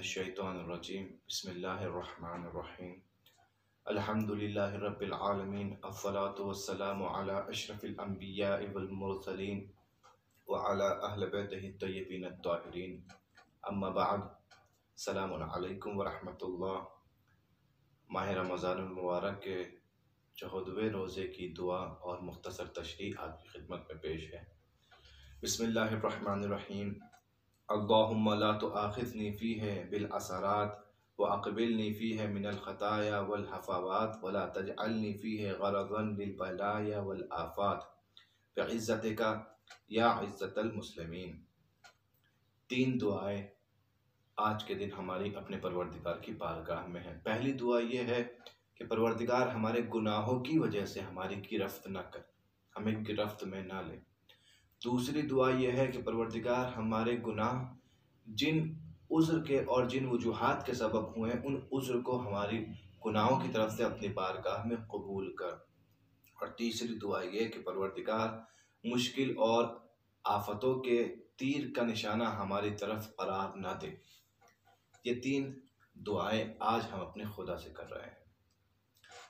मिनश्शैतानिर्रजीम बिस्मिल्लाहिर्रहमानिर्रहीम अल्हम्दुलिल्लाहि रब्बिल आलमीन अस्सलातु वस्सलामु अला अशरफिल अंबिया'i वल मुरसलीन व अला अहले बैतिहि तय्यबीन अत्ताहिरीन अम्मा बअद। अस्सलामु अलैकुम व रहमतुल्लाह। माह रमज़ानुल मुबारक के 14वें रोज़े की दुआ और मुख्तसर तशरीह आपकी खिदमत में पेश है। बिस्मिल्लाहिर्रहमानिर्रहीम। अल्लाहुम्मा ला तुआखिज़नी फ़ीहि बिल असरात व अक़बिलनी फ़ीहि मिनल ख़ताया वल हफ़ावात व ला तजअलनी फ़ीहि ग़रज़न लिल बलाया वल आफ़ात बिइज़्ज़तिका या इज़्ज़तल मुस्लिमीन। 3 दुआएं आज के दिन हमारी अपने परवरदिगार की बारगाह में है। पहली दुआ ये है कि परवरदिगार हमारे गुनाहों की वजह से हमारी गिरफ्त न कर, हमें गिरफ्त में ना ले। दूसरी दुआ यह है कि परवरदिगार हमारे गुनाह जिन उज़्र के और जिन वजूहात के सबब हुए हैं उन उज़्र को हमारी गुनाहों की तरफ से अपनी बारगाह में कबूल कर। और तीसरी दुआ यह कि परवरदिगार मुश्किल और आफतों के तीर का निशाना हमारी तरफ करार ना दे। ये 3 दुआएं आज हम अपने खुदा से कर रहे हैं।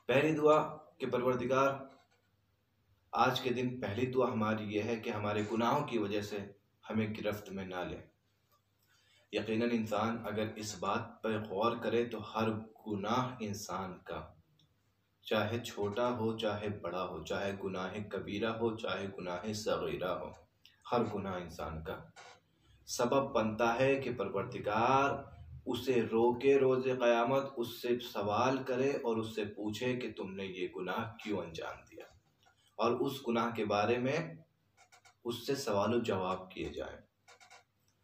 पहली दुआ कि परवरदिगार आज के दिन पहली दुआ हमारी यह है कि हमारे गुनाहों की वजह से हमें गिरफ्त में ना ले। यकीनन इंसान अगर इस बात पर गौर करे तो हर गुनाह इंसान का, चाहे छोटा हो चाहे बड़ा हो, चाहे गुनाह कबीरा हो चाहे गुनाह सगीरा हो, हर गुनाह इंसान का सबब बनता है कि परवरदिगार उसे रोके रोज़े क़यामत, उससे सवाल करे और उससे पूछे कि तुमने ये गुनाह क्यों अंजाम दिया, और उस गुनाह के बारे में उससे सवाल जवाब किए जाए।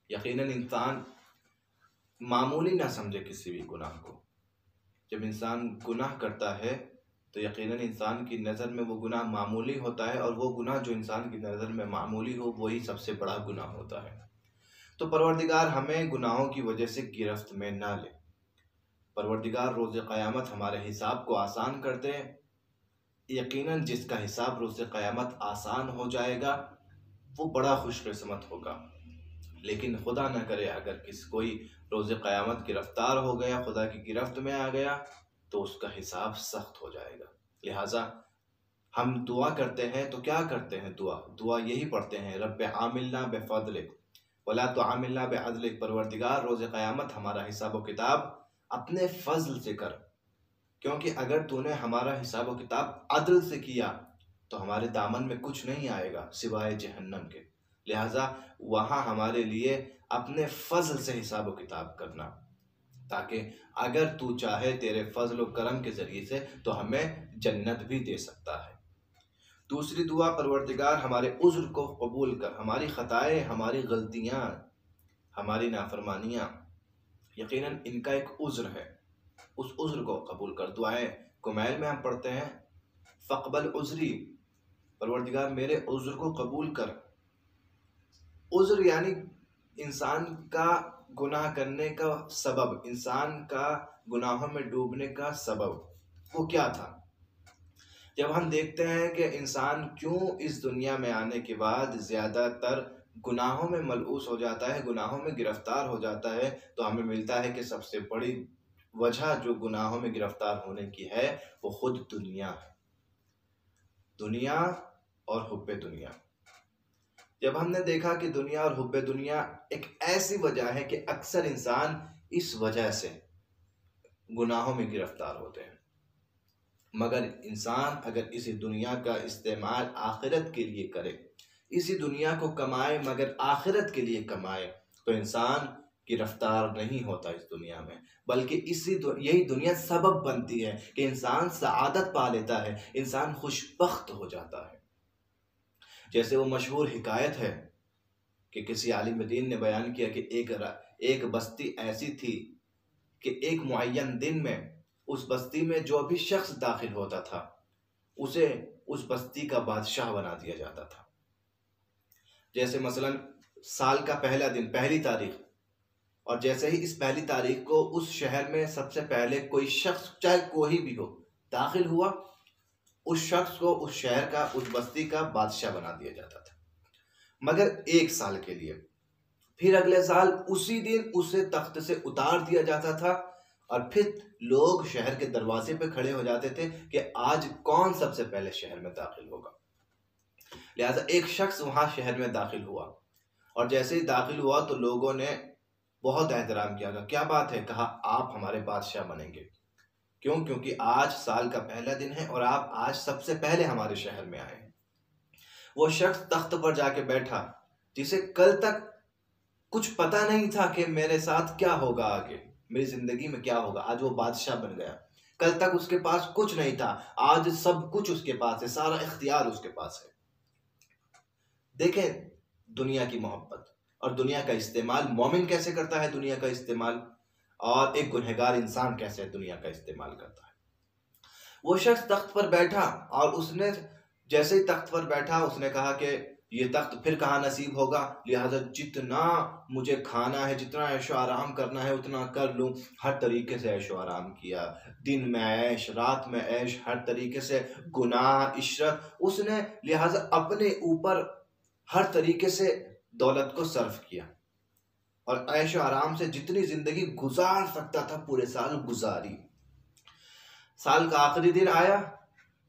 यकीनन इंसान मामूली ना समझे किसी भी गुनाह को। जब इंसान गुनाह करता है तो यकीनन इंसान की नज़र में वो गुनाह मामूली होता है, और वो गुनाह जो इंसान की नज़र में मामूली हो वही सबसे बड़ा गुनाह होता है। तो परवरदिगार हमें गुनाहों की वजह से गिरफ्त में ना ले। परवरदिगार रोज़े क़यामत हमारे हिसाब को आसान कर दे। यकीनन जिसका हिसाब रोज़े क़यामत आसान हो जाएगा वो बड़ा खुशकिस्मत होगा। लेकिन खुदा न करे अगर कोई रोज़े क़यामत गिरफ्तार हो गया, खुदा की गिरफ्त में आ गया, तो उसका हिसाब सख्त हो जाएगा। लिहाजा हम दुआ करते हैं तो क्या करते हैं? दुआ यही पढ़ते हैं, रब्बे आमिलना बेफ़ज़लिक वला तुआमिलना बेअदलिक। परवरदिगार रोज़े क़यामत हमारा हिसाब व किताब अपने फ़ज़ल से कर, क्योंकि अगर तूने हमारा हिसाब व किताब अदल से किया तो हमारे दामन में कुछ नहीं आएगा सिवाय जहन्नम के। लिहाजा वहाँ हमारे लिए अपने फ़ज़ल से हिसाब व किताब करना, ताकि अगर तू चाहे तेरे फ़ज़ल व करम के ज़रिए से तो हमें जन्नत भी दे सकता है। दूसरी दुआ, परवरदिगार हमारे उज़्र को कबूल कर, हमारी ख़ताएँ, हमारी गलतियाँ, हमारी नाफरमानियाँ यकीनन इनका एक उज़्र है, उस उज़्र को कबूल कर। दुआएं कुमैल में हम पढ़ते हैं, फ़क़बल उज़्री, परवरदिगार मेरे उज़्र को कबूल कर। उज़्र यानी इंसान का गुनाह करने का सबब, इंसान का गुनाहों में डूबने का सबब वो क्या था। जब हम देखते हैं कि इंसान क्यों इस दुनिया में आने के बाद ज़्यादातर गुनाहों में मलऊस हो जाता है, गुनाहों में गिरफ्तार हो जाता है, तो हमें मिलता है कि सबसे बड़ी वजह जो गुनाहों में गिरफ्तार होने की है वो खुद दुनिया है। दुनिया और हुब्बे दुनिया। जब हमने देखा कि दुनिया और हुब्बे दुनिया एक ऐसी वजह है कि अक्सर इंसान इस वजह से गुनाहों में गिरफ्तार होते हैं, मगर इंसान अगर इसी दुनिया का इस्तेमाल आखिरत के लिए करे, इसी दुनिया को कमाए मगर आखिरत के लिए कमाए, तो इंसान गिरफ्तार नहीं होता इस दुनिया में, बल्कि यही दुनिया सबब बनती है कि इंसान सआदत पा लेता है, इंसान खुशबख्त हो जाता है। जैसे वो मशहूर हिकायत है कि किसी आलिम दीन ने बयान किया कि एक बस्ती ऐसी थी कि एक मुअय्यन दिन में उस बस्ती में जो भी शख्स दाखिल होता था उसे उस बस्ती का बादशाह बना दिया जाता था। जैसे मसलन साल का पहला दिन, पहली तारीख, और जैसे ही इस पहली तारीख को उस शहर में सबसे पहले कोई शख्स, चाहे कोई भी हो, दाखिल हुआ, उस शख्स को उस शहर का, उस बस्ती का बादशाह बना दिया जाता था, मगर 1 साल के लिए। फिर अगले साल उसी दिन उसे तख्त से उतार दिया जाता था और फिर लोग शहर के दरवाजे पे खड़े हो जाते थे कि आज कौन सबसे पहले शहर में दाखिल होगा। लिहाजा एक शख्स वहां शहर में दाखिल हुआ और जैसे ही दाखिल हुआ तो लोगों ने बहुत एहतराम किया। क्या बात है? कहा आप हमारे बादशाह बनेंगे। क्यों? क्योंकि आज साल का पहला दिन है और आप आज सबसे पहले हमारे शहर में आए हैं। वो शख्स तख्त पर जाके बैठा जिसे कल तक कुछ पता नहीं था कि मेरे साथ क्या होगा, आगे मेरी जिंदगी में क्या होगा। आज वो बादशाह बन गया। कल तक उसके पास कुछ नहीं था, आज सब कुछ उसके पास है, सारा इख्तियार उसके पास है। देखें दुनिया की मोहब्बत और दुनिया का इस्तेमाल मोमिन कैसे करता है, दुनिया का इस्तेमाल, और एक गुनहगार इंसान कैसे दुनिया का इस्तेमाल करता है। वो शख्स तख्त पर बैठा और उसने जैसे ही तख्त पर बैठा उसने कहा कि ये तख्त फिर कहाँ नसीब होगा, लिहाजा जितना मुझे खाना है, जितना ऐशो आराम करना है उतना कर लूँ। हर तरीके से ऐशो आराम किया, दिन में ऐश, रात में ऐश, हर तरीके से गुनाह, इशरत उसने लिहाजा अपने ऊपर हर तरीके से दौलत को सर्फ किया और ऐशो आराम से जितनी जिंदगी गुजार सकता था पूरे साल गुजारी। साल का आखिरी दिन आया,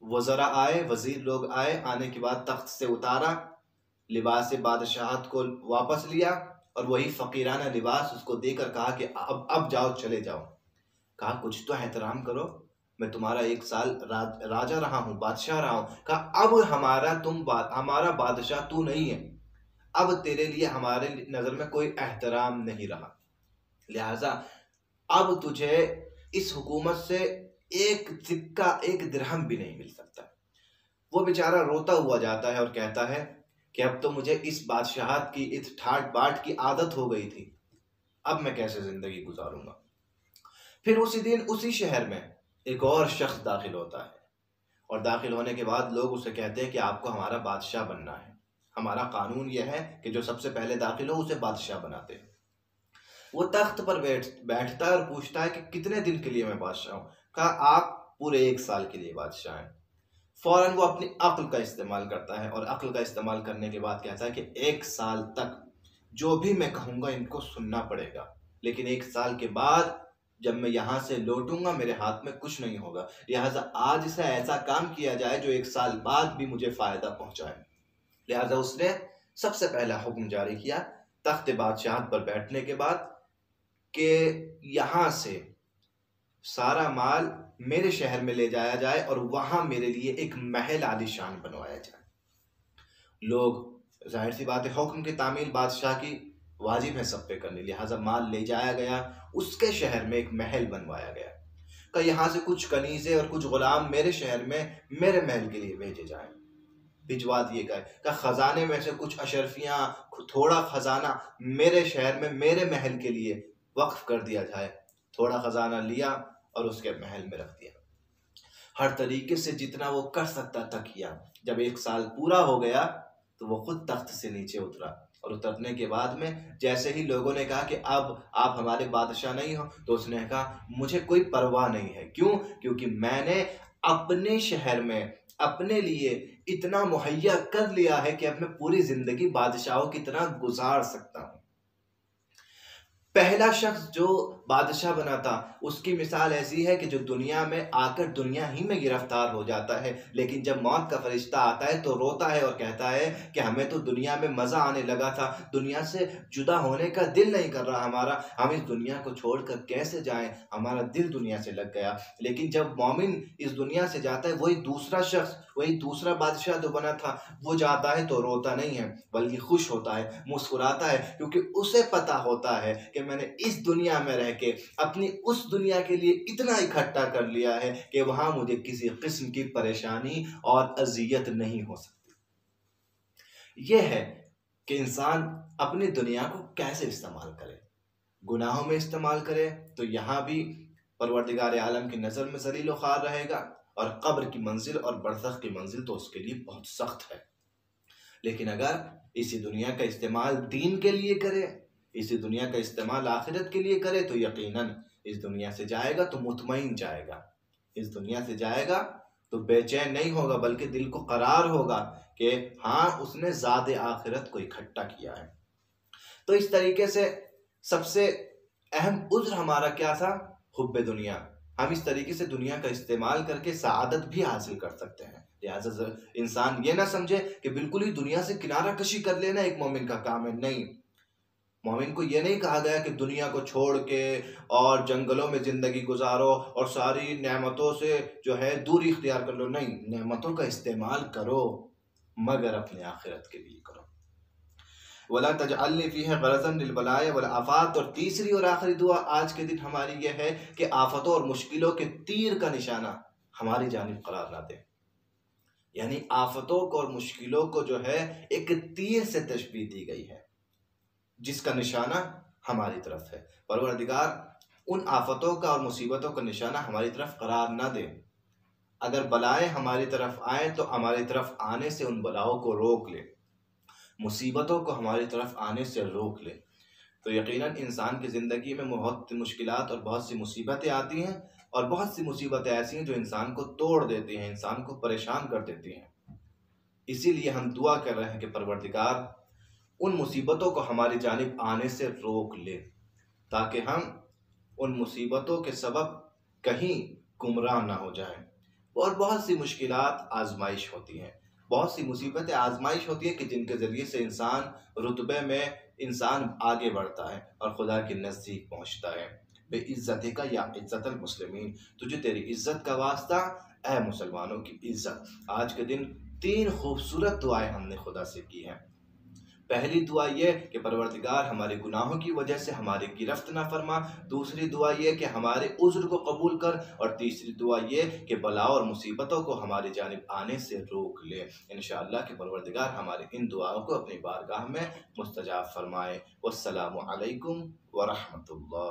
वज़रा आए, वजीर लोग आए, आने के बाद तख्त से उतारा, लिबास बादशाहत को वापस लिया और वही फकीराना लिबास उसको देकर कहा कि अब जाओ, चले जाओ। कहा कुछ तो एहतराम करो, मैं तुम्हारा एक साल राजा रहा हूँ, बादशाह रहा हूँ। कहा अब हमारा बादशाह तू नहीं है, अब तेरे लिए हमारे नजर में कोई एहतराम नहीं रहा, लिहाजा अब तुझे इस हुकूमत से एक सिक्का, एक दिरहम भी नहीं मिल सकता। वो बेचारा रोता हुआ जाता है और कहता है कि अब तो मुझे इस बादशाहत की, इस ठाट बाट की आदत हो गई थी, अब मैं कैसे जिंदगी गुजारूंगा। फिर उसी दिन उसी शहर में एक और शख्स दाखिल होता है और दाखिल होने के बाद लोग उसे कहते हैं कि आपको हमारा बादशाह बनना है, हमारा कानून यह है कि जो सबसे पहले दाखिल हो उसे बादशाह बनाते हैं। वो तख्त पर बैठता है और पूछता है कि कितने दिन के लिए मैं बादशाह हूँ। कहा आप पूरे एक साल के लिए बादशाह हैं। फौरन वो अपनी अक्ल का इस्तेमाल करता है और अक्ल का इस्तेमाल करने के बाद कहता है कि एक साल तक जो भी मैं कहूँगा इनको सुनना पड़ेगा, लेकिन एक साल के बाद जब मैं यहाँ से लौटूंगा मेरे हाथ में कुछ नहीं होगा, लिहाजा आज से ऐसा काम किया जाए जो एक साल बाद भी मुझे फायदा पहुंचाए। लिहाजा उसने सबसे पहला हुक्म जारी किया तख्त बादशाहत पर बैठने के बाद कि यहाँ से सारा माल मेरे शहर में ले जाया जाए और वहां मेरे लिए एक महल आलीशान बनवाया जाए। लोग जाहिर सी बात है हुक्म की तामील बादशाह की वाजिब है सब पे करनी, लिहाजा माल ले जाया गया, उसके शहर में एक महल बनवाया गया। का यहाँ से कुछ कनीजे और कुछ गुलाम मेरे शहर में मेरे महल के लिए भेजे जाएं, भिजवा दिए गए। का खजाने में से कुछ अशरफियां, थोड़ा खजाना मेरे शहर में मेरे महल के लिए वक्फ कर दिया जाए। थोड़ा खजाना लिया और उसके महल में रख दिया। हर तरीके से जितना वो कर सकता था किया। जब एक साल पूरा हो गया तो वो खुद तख्त से नीचे उतरा और उतरने के बाद में जैसे ही लोगों ने कहा कि अब आप हमारे बादशाह नहीं हो, तो उसने कहा मुझे कोई परवाह नहीं है। क्यों? क्योंकि मैंने अपने शहर में अपने लिए इतना मुहैया कर लिया है कि अब मैं पूरी जिंदगी बादशाहों की तरह गुजार सकता हूँ। पहला शख्स जो बादशाह बना था उसकी मिसाल ऐसी है कि जो दुनिया में आकर दुनिया ही में गिरफ्तार हो जाता है, लेकिन जब मौत का फरिश्ता आता है तो रोता है और कहता है कि हमें तो दुनिया में मज़ा आने लगा था, दुनिया से जुदा होने का दिल नहीं कर रहा हमारा, हम इस दुनिया को छोड़कर कैसे जाएं, हमारा दिल दुनिया से लग गया। लेकिन जब मोमिन इस दुनिया से जाता है, वही दूसरा शख्स, वही दूसरा बादशाह जो बना था, वो जाता है तो रोता नहीं है बल्कि खुश होता है, मुस्कुराता है, क्योंकि उसे पता होता है कि मैंने इस दुनिया में रह के अपनी उस दुनिया के लिए इतना इकट्ठा कर लिया है कि वहां मुझे किसी किस्म की परेशानी और अजियत नहीं हो सकती। यह है कि इंसान अपनी दुनिया को कैसे इस्तेमाल करे। गुनाहों में इस्तेमाल करे तो यहाँ भी परवरदिगार आलम की नज़र में ज़लील व ख़ार रहेगा और कब्र की मंजिल और बरज़ख की मंजिल तो उसके लिए बहुत सख्त है। लेकिन अगर इसी दुनिया का इस्तेमाल दीन के लिए करे, इसी दुनिया का इस्तेमाल आखिरत के लिए करे, तो यकीनन इस दुनिया से जाएगा तो मुतमईन जाएगा। इस दुनिया से जाएगा तो बेचैन नहीं होगा बल्कि दिल को करार होगा कि हाँ उसने ज़ाद आखिरत को इकट्ठा किया है। तो इस तरीके से सबसे अहम उज़्र हमारा क्या था? हुब्बे दुनिया। हम इस तरीके से दुनिया का इस्तेमाल करके सआदत भी हासिल कर सकते हैं। लिहाजा इंसान ये ना समझे कि बिल्कुल ही दुनिया से किनारा कशी कर लेना एक मोमिन का काम है। नहीं, मोमिन को ये नहीं कहा गया कि दुनिया को छोड़ के और जंगलों में ज़िंदगी गुजारो और सारी नेमतों से जो है दूरी इख्तियार कर लो। नहीं, नेमतों का इस्तेमाल करो, मगर अपने आखिरत के लिए करो। वला तजअलनी फ़ीहा गरज़न लिलबलाया वल आफ़ात। और तीसरी और आखिरी दुआ आज के दिन हमारी यह है कि आफतों और मुश्किलों के तीर का निशाना हमारी जानिब करार ना दे। यानी आफतों को और मुश्किलों को जो है एक तीर से तशबीह दी गई है, जिसका निशाना हमारी तरफ है। परवरदिगार उन आफतों का और मुसीबतों का निशाना हमारी तरफ करार ना दे। अगर बलाएं हमारी तरफ आए तो हमारी तरफ आने से उन बलाओं को रोक ले, मुसीबतों को हमारी तरफ आने से रोक ले। तो यकीनन इंसान की ज़िंदगी में बहुत मुश्किलात और बहुत सी मुसीबतें आती हैं, और बहुत सी मुसीबतें ऐसी हैं जो इंसान को तोड़ देती हैं, इंसान को परेशान कर देती हैं। इसीलिए हम दुआ कर रहे हैं कि परवरदिगार उन मुसीबतों को हमारी जानिब आने से रोक ले, ताकि हम उन मुसीबतों के सबब कहीं गुमराह ना हो जाएं। और बहुत सी मुश्किलात आजमाइश होती हैं, बहुत सी मुसीबतें आजमाइश होती हैं कि जिनके ज़रिए से इंसान रुतबे में इंसान आगे बढ़ता है और खुदा के नज़दीक पहुँचता है। बेइज्जती का या इज्जतल मुस्लिमीन, तुझे तेरी इज्जत का वास्ता, ए मुसलमानों की इज्जत। आज के दिन 3 खूबसूरत दुआएं हमने खुदा से की हैं। पहली दुआ ये कि परवरदिगार हमारे गुनाहों की वजह से हमारी गिरफ्त ना फरमा। दूसरी दुआ ये कि हमारे उज़्र को कबूल कर। और तीसरी दुआ ये कि बला और मुसीबतों को हमारी जानिब आने से रोक ले। इंशाअल्लाह कि परवरदिगार हमारे इन दुआओं को अपनी बारगाह में मुस्तजाब फरमाए। वस्सलामु अलैकुम व रहमतुल्लाह।